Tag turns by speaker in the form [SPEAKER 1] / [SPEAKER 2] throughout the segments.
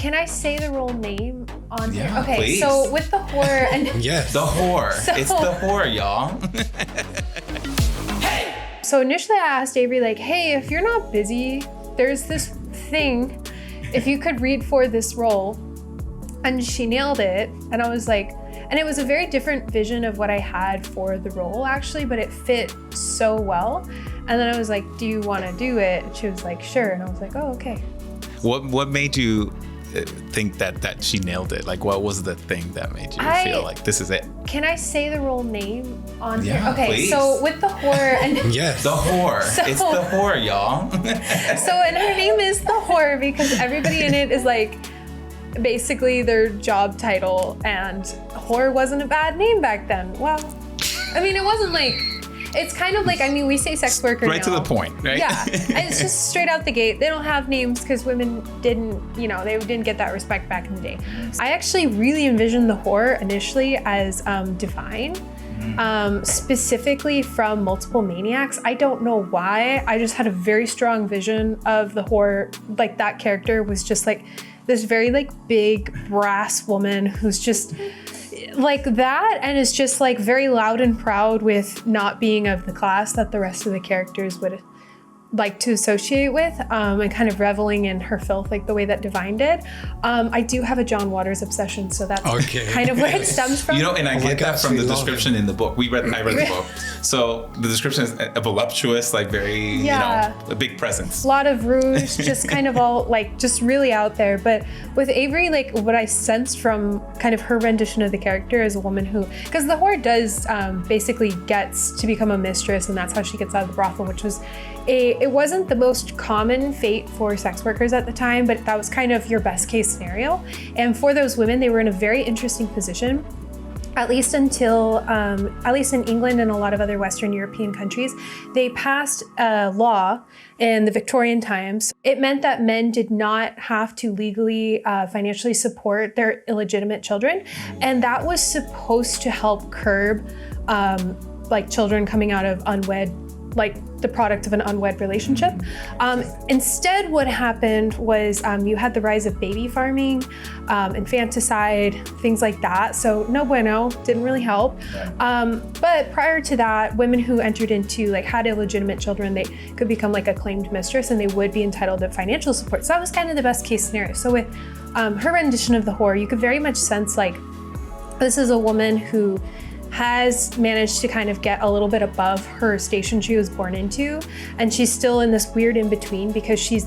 [SPEAKER 1] Can I say the role name on here?
[SPEAKER 2] Yeah,
[SPEAKER 1] Okay,
[SPEAKER 2] please.
[SPEAKER 1] so with the whore and
[SPEAKER 3] Yes.
[SPEAKER 2] The whore. It's the whore, y'all.
[SPEAKER 1] so initially I asked Avery like, hey, if you're not busy, there's this thing, if you could read for this role. And she nailed it. And I was like, and it was a very different vision of what I had for the role actually, but it fit so well. And then I was like, do you want to do it? And she was like, sure. And I was like, oh, okay.
[SPEAKER 2] What made you think that she nailed it? Like, what was the thing that made you feel like this is it?
[SPEAKER 1] Can I say the role name on
[SPEAKER 2] Yeah,
[SPEAKER 1] here? Okay,
[SPEAKER 2] please.
[SPEAKER 1] so with the whore and
[SPEAKER 3] Yes.
[SPEAKER 2] The whore.
[SPEAKER 1] So-
[SPEAKER 2] It's the whore, y'all.
[SPEAKER 1] so and her name is the whore because everybody in it is like basically their job title, and whore wasn't a bad name back then. Well, I mean, it wasn't like, it's kind of like, I mean, we say sex worker
[SPEAKER 2] Right to
[SPEAKER 1] now.
[SPEAKER 2] the point, right?
[SPEAKER 1] Yeah, and it's just straight out the gate. They don't have names because women didn't, they didn't get that respect back in the day. I actually really envisioned the whore initially as divine, specifically from Multiple Maniacs. I don't know why. I just had a very strong vision of the whore. Like that character was just like this very like big brass woman who's just like that, and is just like very loud and proud with not being of the class that the rest of the characters would like to associate with, and kind of reveling in her filth like the way that Divine did. I do have a John Waters obsession, so that's kind of where it stems from.
[SPEAKER 2] And I get that from the description in the book. I read the book. So the description is a voluptuous, like very, a big presence.
[SPEAKER 1] A lot of rouge, just kind of all like just really out there. But with Avery, like what I sensed from kind of her rendition of the character as a woman who, because the whore does basically gets to become a mistress, and that's how she gets out of the brothel, which was it wasn't the most common fate for sex workers at the time, but that was kind of your best case scenario. And for those women, they were in a very interesting position, at least until, at least in England and a lot of other Western European countries, they passed a law in the Victorian times. It meant that men did not have to legally, financially support their illegitimate children. And that was supposed to help curb like children coming out of unwed, like the product of an unwed relationship. Instead, what happened was you had the rise of baby farming, infanticide, things like that. So no bueno, didn't really help. But prior to that, women who entered into, like had illegitimate children, they could become like a claimed mistress and they would be entitled to financial support. So that was kind of the best case scenario. So with her rendition of the whore, you could very much sense like, this is a woman who has managed to kind of get a little bit above her station she was born into, and she's still in this weird in-between because she's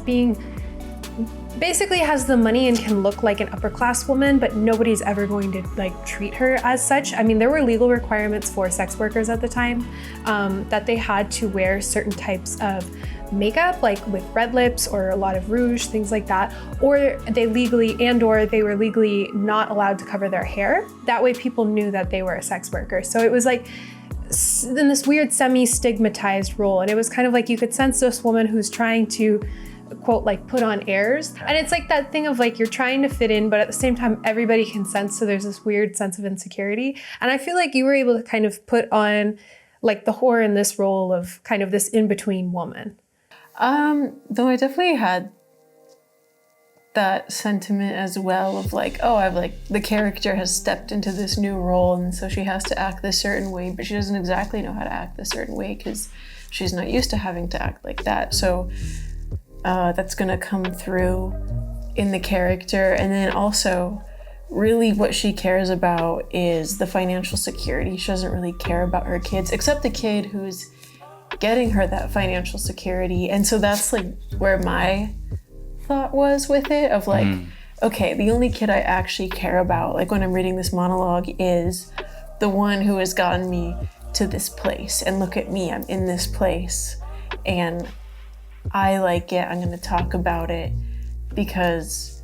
[SPEAKER 1] basically has the money and can look like an upper class woman, but nobody's ever going to like treat her as such. I mean, there were legal requirements for sex workers at the time that they had to wear certain types of makeup, like with red lips or a lot of rouge, things like that, or they were legally not allowed to cover their hair. That way people knew that they were a sex worker. So it was like in this weird semi-stigmatized role, and it was kind of like you could sense this woman who's trying to quote like put on airs, and it's like that thing of like you're trying to fit in, but at the same time everybody can sense, so there's this weird sense of insecurity. And I feel like you were able to kind of put on like the whore in this role of kind of this in-between woman.
[SPEAKER 4] Though I definitely had that sentiment as well of like, oh, I've like, the character has stepped into this new role and so she has to act this certain way, but she doesn't exactly know how to act this certain way because she's not used to having to act like that. So that's gonna come through in the character. And then also, really what she cares about is the financial security. She doesn't really care about her kids, except the kid who's getting her that financial security. And so that's like where my thought was with it, of like, okay, the only kid I actually care about, like when I'm reading this monologue, is the one who has gotten me to this place. And look at me, I'm in this place and I like it. I'm gonna talk about it because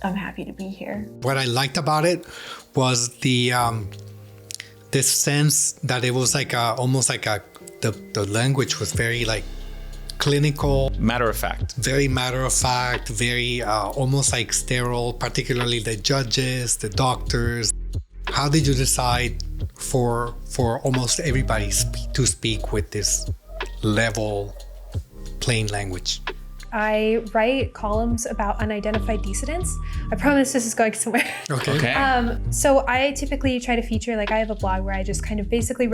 [SPEAKER 4] I'm happy to be here.
[SPEAKER 3] What I liked about it was the this sense that it was like almost like the language was very like clinical,
[SPEAKER 2] matter of fact,
[SPEAKER 3] very almost like sterile, particularly the judges, the doctors. How did you decide for almost everybody to speak with this level, plain language?
[SPEAKER 1] I write columns about unidentified decedents. I promise this is going somewhere.
[SPEAKER 3] Okay.
[SPEAKER 1] So I typically try to feature, like I have a blog where I just kind of basically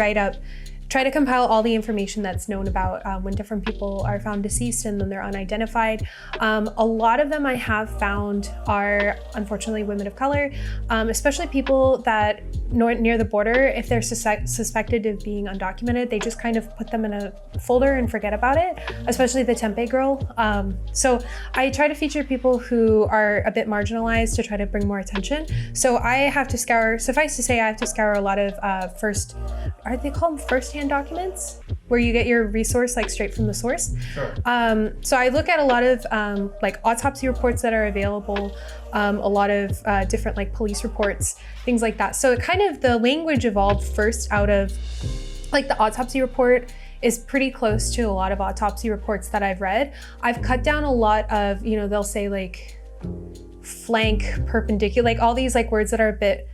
[SPEAKER 1] try to compile all the information that's known about when different people are found deceased and then they're unidentified. A lot of them I have found are unfortunately women of color, especially people that near the border. If they're suspected of being undocumented, they just kind of put them in a folder and forget about it, especially the Tempe girl. So I try to feature people who are a bit marginalized to try to bring more attention. So I have to suffice to say, I have to scour a lot of are they called first-hand documents, where you get your resource like straight from the source.
[SPEAKER 2] Sure.
[SPEAKER 1] So I look at a lot of like autopsy reports that are available, a lot of different like police reports, things like that. So it kind of, the language evolved first out of like the autopsy report is pretty close to a lot of autopsy reports that I've read. I've cut down a lot of, they'll say like flank, perpendicular, like all these like words that are a bit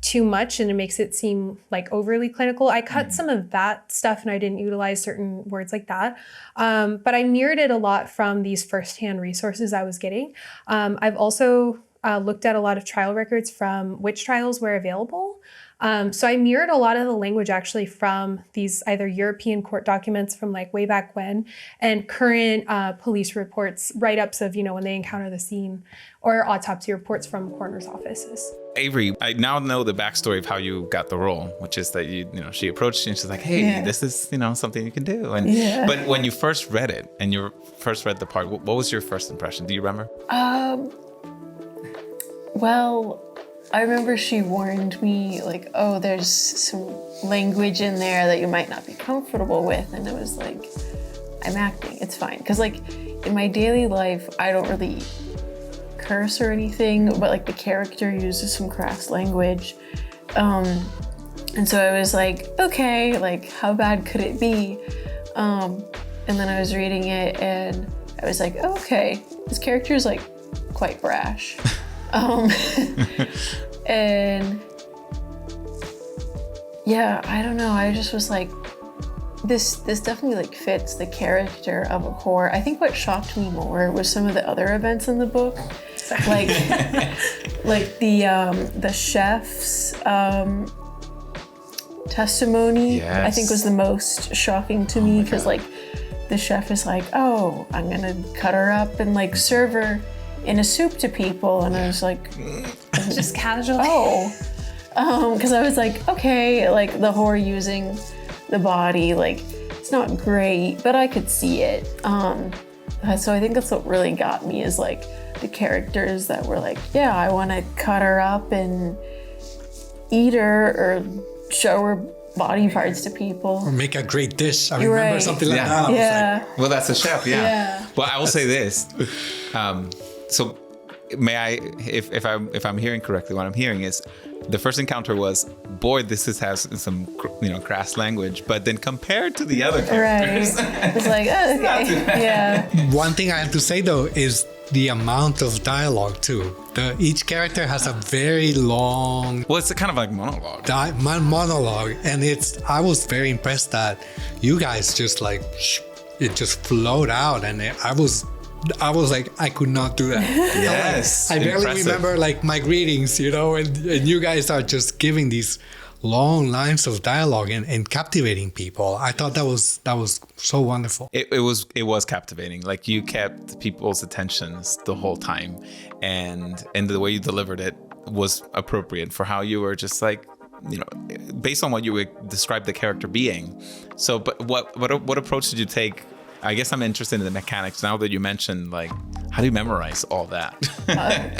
[SPEAKER 1] too much and it makes it seem like overly clinical. I cut some of that stuff and I didn't utilize certain words like that. But I mirrored it a lot from these firsthand resources I was getting. I've also looked at a lot of trial records from which trials were available. So I mirrored a lot of the language actually from these either European court documents from like way back when and current police reports, write-ups of, when they encounter the scene, or autopsy reports from coroner's offices.
[SPEAKER 2] Avery, I now know the backstory of how you got the role, which is that she approached you and she's like, hey, this is, something you can do. And but when you first read it and you first read the part, what was your first impression? Do you remember?
[SPEAKER 4] Well, I remember she warned me like, oh, there's some language in there that you might not be comfortable with. And it was like, I'm acting, it's fine. Because like in my daily life, I don't really curse or anything, but like the character uses some crass language. And so I was like, okay, like how bad could it be? And then I was reading it and I was like, oh, okay, this character is like quite brash. And yeah, I don't know. I just was like, this definitely like fits the character of a whore. I think what shocked me more was some of the other events in the book, like the chef's testimony.
[SPEAKER 2] Yes.
[SPEAKER 4] I think was the most shocking to me because like the chef is like, oh, I'm gonna cut her up and like serve her in a soup to people, and I was like,
[SPEAKER 1] just casual.
[SPEAKER 4] Oh, because I was like, okay, like the whore using the body, like it's not great, but I could see it. So I think that's what really got me is like the characters that were like, yeah, I want to cut her up and eat her or show her body parts to people.
[SPEAKER 3] Or make a great dish. I remember something like that. I
[SPEAKER 4] Yeah.
[SPEAKER 3] was like,
[SPEAKER 2] Well, that's a chef, yeah.
[SPEAKER 4] Yeah.
[SPEAKER 2] Well, I will say this. So may I, if I'm hearing correctly, what I'm hearing is the first encounter was, boy, has some crass language, but then compared to the other characters,
[SPEAKER 4] Right. It's like, oh, okay. Yeah.
[SPEAKER 3] one thing I have to say though is the amount of dialogue too. Each character has a very long
[SPEAKER 2] well, it's kind of like monologue.
[SPEAKER 3] monologue, and I was very impressed that you guys just like it just flowed out, and I was like, I could not do that.
[SPEAKER 2] Yes,
[SPEAKER 3] I barely
[SPEAKER 2] impressive.
[SPEAKER 3] remember like my greetings, and you guys are just giving these long lines of dialogue and captivating people. I thought that was so wonderful.
[SPEAKER 2] It was captivating. Like you kept people's attentions the whole time, and the way you delivered it was appropriate for how you were just like, based on what you would describe the character being. So, but what approach did you take? I guess I'm interested in the mechanics now that you mentioned, like, how do you memorize all that?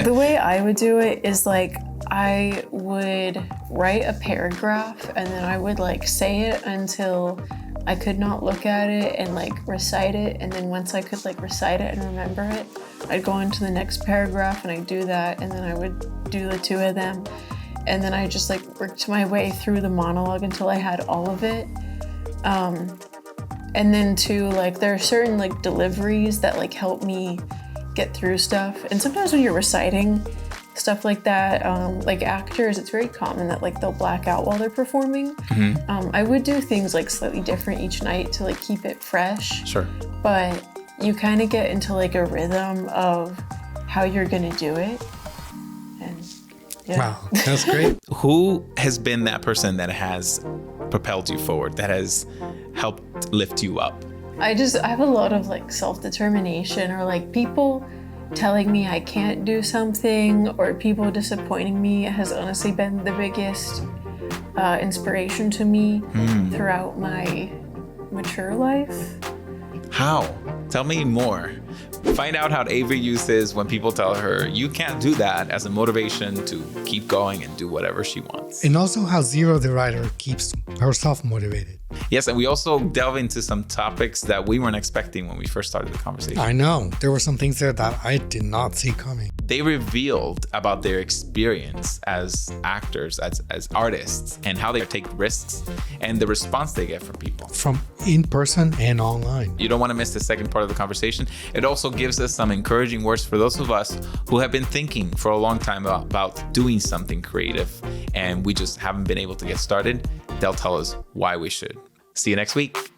[SPEAKER 4] The way I would do it is like I would write a paragraph and then I would like say it until I could not look at it and like recite it. And then once I could like recite it and remember it, I'd go into the next paragraph and I'd do that. And then I would do the two of them. And then I just like worked my way through the monologue until I had all of it. And then too, like there are certain like deliveries that like help me get through stuff. And sometimes when you're reciting stuff like that, like actors, it's very common that like they'll black out while they're performing. I would do things like slightly different each night to like keep it fresh.
[SPEAKER 2] Sure.
[SPEAKER 4] But you kind of get into like a rhythm of how you're gonna do it. And yeah.
[SPEAKER 3] Wow, that's great.
[SPEAKER 2] Who has been that person that has propelled you forward, that has helped lift you up?
[SPEAKER 4] I have a lot of like self-determination, or like people telling me I can't do something, or people disappointing me has honestly been the biggest inspiration to me throughout my mature life.
[SPEAKER 2] How? Tell me more. Find out how Avery uses when people tell her you can't do that as a motivation to keep going and do whatever she wants.
[SPEAKER 3] And also how Zero the writer keeps herself motivated.
[SPEAKER 2] Yes, and we also delve into some topics that we weren't expecting when we first started the conversation.
[SPEAKER 3] I know. There were some things there that I did not see coming.
[SPEAKER 2] They revealed about their experience as actors, as artists, and how they take risks and the response they get from people.
[SPEAKER 3] From in person and online.
[SPEAKER 2] You don't want to miss the second part of the conversation. It also gives us some encouraging words for those of us who have been thinking for a long time about doing something creative and we just haven't been able to get started. They'll tell us why we should. See you next week.